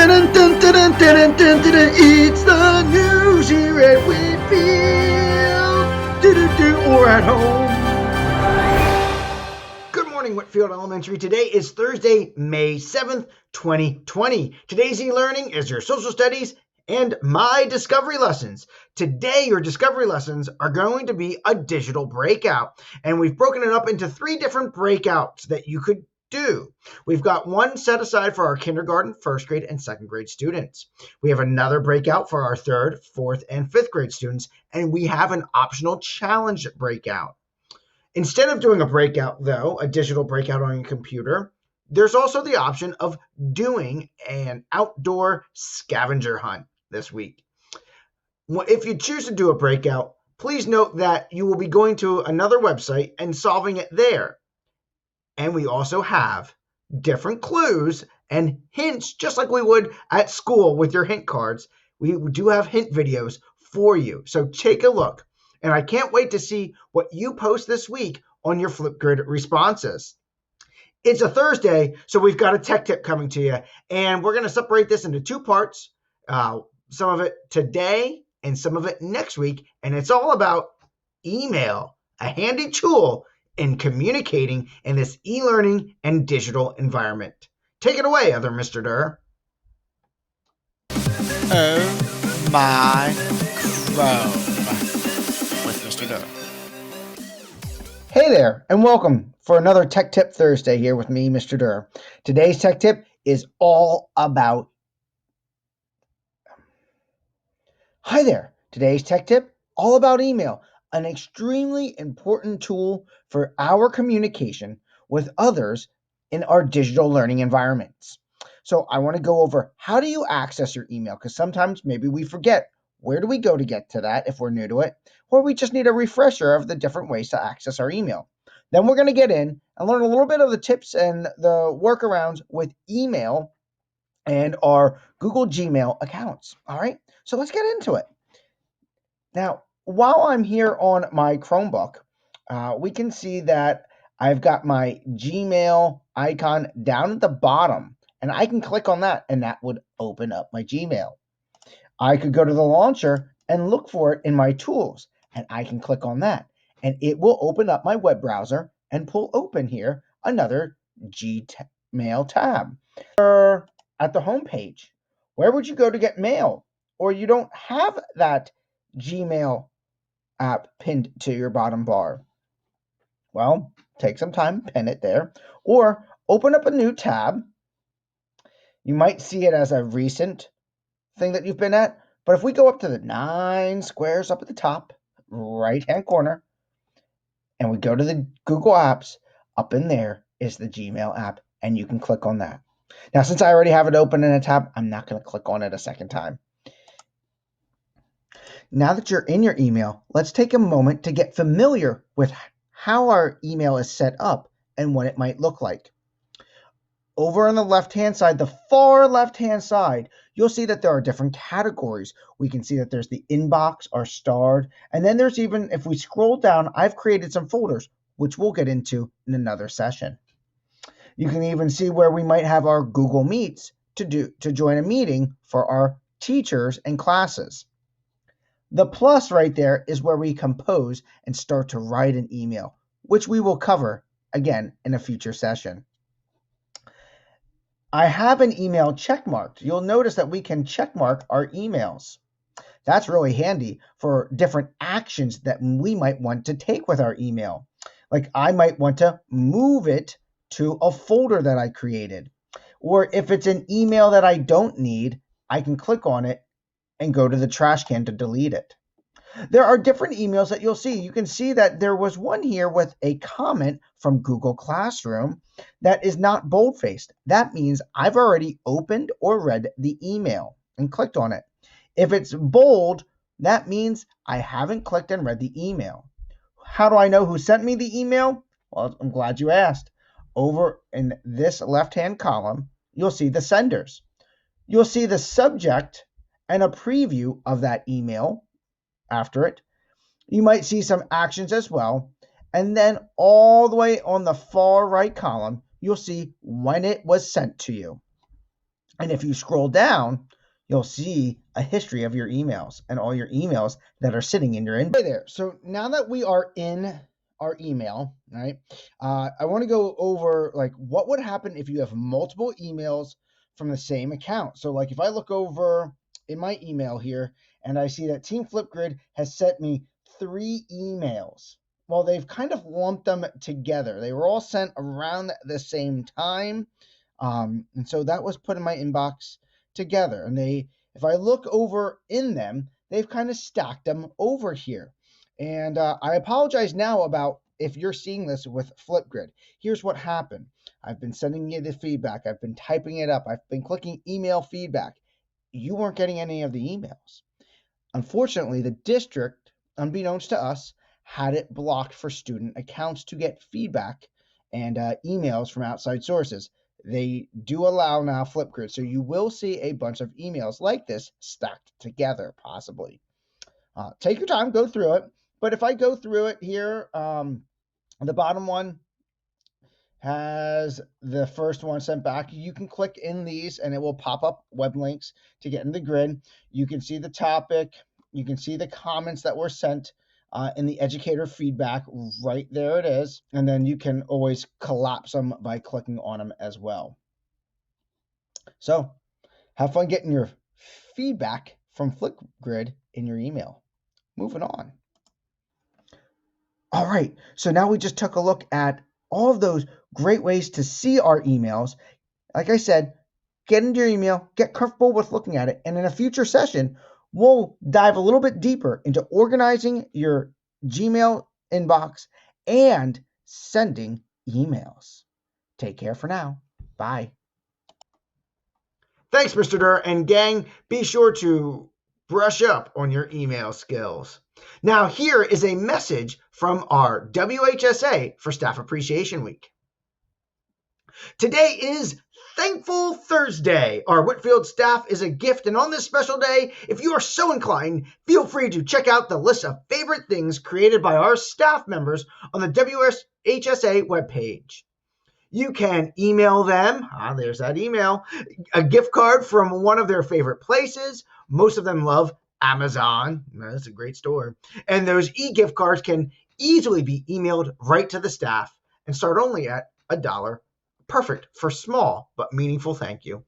It's the news here at Whitfield, or at home. Good morning, Whitfield Elementary. Today is Thursday, May 7th, 2020. Today's e-learning is your social studies and my discovery lessons. Today, your discovery lessons are going to be a digital breakout, and we've broken it up into 3 different breakouts that you could do. We've got one set aside for our kindergarten, first grade, and second grade students. We have another breakout for our third, fourth, and fifth grade students, and we have an optional challenge breakout. Instead of doing a breakout, though, a digital breakout on your computer, there's also the option of doing an outdoor scavenger hunt this week. If you choose to do a breakout, please note that you will be going to another website and solving it there. And we also have different clues and hints, just like we would at school with your hint cards. We do have hint videos for you, so take a look. And I can't wait to see what you post this week on your Flipgrid responses. It's a Thursday, so we've got a tech tip coming to you, and we're going to separate this into 2 parts, some of it today and some of it next week, and it's all about email, a handy tool in communicating in this e-learning and digital environment. Take it away, other Mr. Durr. Oh my Chrome with Mr. Durr. Hey there, and welcome for another Tech Tip Thursday here with me, Mr. Durr. Today's Tech Tip is all about... Hi there. Today's Tech Tip, all about email, an extremely important tool for our communication with others in our digital learning environments. So I want to go over how do you access your email, because sometimes maybe we forget. Where do we go to get to that if we're new to it? Or we just need a refresher of the different ways to access our email. Then we're going to get in and learn a little bit of the tips and the workarounds with email and our Google Gmail accounts. All right, so let's get into it. Now, while I'm here on my Chromebook, we can see that I've got my Gmail icon down at the bottom, and I can click on that, and that would open up my Gmail. I could go to the launcher and look for it in my tools, and I can click on that, and it will open up my web browser and pull open here another Gmail tab. Or at the home page, where would you go to get mail? Or you don't have that Gmail app pinned to your bottom bar. Well, take some time, pin it there, or open up a new tab. You might see it as a recent thing that you've been at, but if we go up to the 9 squares up at the top, right-hand corner, and we go to the Google Apps, up in there is the Gmail app, and you can click on that. Now, since I already have it open in a tab, I'm not going to click on it a second time. Now that you're in your email, let's take a moment to get familiar with how our email is set up and what it might look like. Over on the left-hand side, the far left-hand side, you'll see that there are different categories. We can see that there's the inbox, our starred, and then there's even, if we scroll down, I've created some folders, which we'll get into in another session. You can even see where we might have our Google Meets to join a meeting for our teachers and classes. The plus right there is where we compose and start to write an email, which we will cover again in a future session. I have an email checkmarked. You'll notice that we can checkmark our emails. That's really handy for different actions that we might want to take with our email. Like I might want to move it to a folder that I created. Or if it's an email that I don't need, I can click on it and go to the trash can to delete it. There are different emails that you'll see. You can see that there was one here with a comment from Google Classroom that is not bold-faced. That means I've already opened or read the email and clicked on it. If it's bold, that means I haven't clicked and read the email. How do I know who sent me the email? Well, I'm glad you asked. Over in this left-hand column, you'll see the senders. You'll see the subject and a preview of that email after it. You might see some actions as well. And then all the way on the far right column, you'll see when it was sent to you. And if you scroll down, you'll see a history of your emails and all your emails that are sitting in your inbox. There. So now that we are in our email, right? I want to go over like what would happen if you have multiple emails from the same account. So like if I look over in my email here and I see that Team Flipgrid has sent me 3 emails. Well, they've kind of lumped them together. They were all sent around the same time. And so that was put in my inbox together. And if I look over in them, they've kind of stacked them over here. And I apologize now about if you're seeing this with Flipgrid. Here's what happened. I've been sending you the feedback. I've been typing it up. I've been clicking email feedback. You weren't getting any of the emails. Unfortunately, the district, unbeknownst to us, had it blocked for student accounts to get feedback and emails from outside sources. They do allow now Flipgrid, so you will see a bunch of emails like this stacked together, possibly. Take your time, go through it. But if I go through it here, the bottom one has the first one sent back. You can click in these and it will pop up web links to get in the grid. You can see the topic. You can see the comments that were sent in the educator feedback. Right there it is. And then you can always collapse them by clicking on them as well. So have fun getting your feedback from Flipgrid in your email. Moving on. All right, so now we just took a look at all of those great ways to see our emails. Like I said, get into your email, get comfortable with looking at it, and in a future session, we'll dive a little bit deeper into organizing your Gmail inbox and sending emails. Take care for now. Bye. Thanks, Mr. Durr, and gang, be sure to brush up on your email skills. Now, here is a message from our WHSA for Staff Appreciation Week. Today is Thankful Thursday. Our Whitfield staff is a gift, and on this special day, if you are so inclined, feel free to check out the list of favorite things created by our staff members on the WHSA webpage. You can email them, there's that email, a gift card from one of their favorite places. Most of them love Amazon. That's a great store. And those e-gift cards can easily be emailed right to the staff and start only at $1. Perfect for small but meaningful thank you.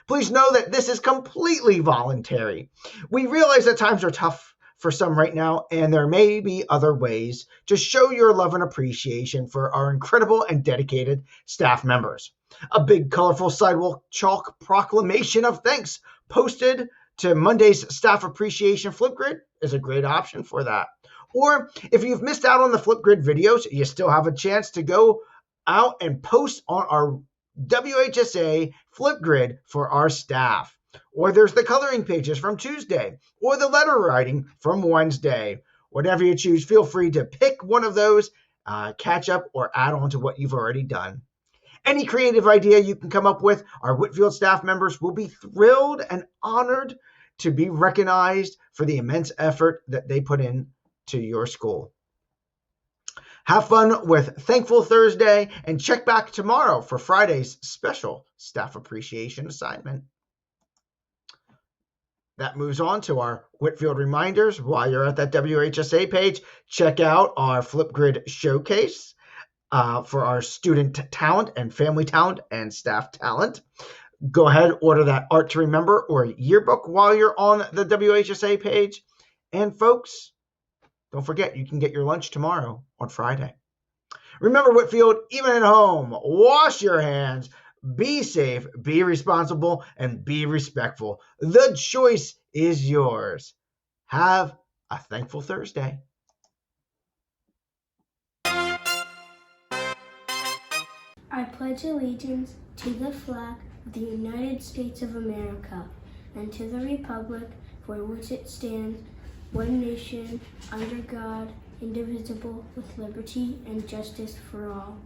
Please know that this is completely voluntary. We realize that times are tough for some right now, and there may be other ways to show your love and appreciation for our incredible and dedicated staff members. A big colorful sidewalk chalk proclamation of thanks posted to Monday's Staff Appreciation Flipgrid is a great option for that. Or if you've missed out on the Flipgrid videos, you still have a chance to go out and post on our WHSA Flipgrid for our staff. Or there's the coloring pages from Tuesday, or the letter writing from Wednesday. Whatever you choose, feel free to pick one of those, catch up, or add on to what you've already done. Any creative idea you can come up with, our Whitfield staff members will be thrilled and honored to be recognized for the immense effort that they put in to your school. Have fun with Thankful Thursday, and check back tomorrow for Friday's special staff appreciation assignment. That moves on to our Whitfield reminders. While you're at that WHSA page, check out our Flipgrid showcase for our student talent and family talent and staff talent. Go ahead, order that Art to Remember or yearbook while you're on the WHSA page. And folks, don't forget, you can get your lunch tomorrow on Friday. Remember, Whitfield, even at home, wash your hands. Be safe, be responsible, and be respectful. The choice is yours. Have a thankful Thursday. I pledge allegiance to the flag of the United States of America and to the republic for which it stands, one nation, under God, indivisible, with liberty and justice for all.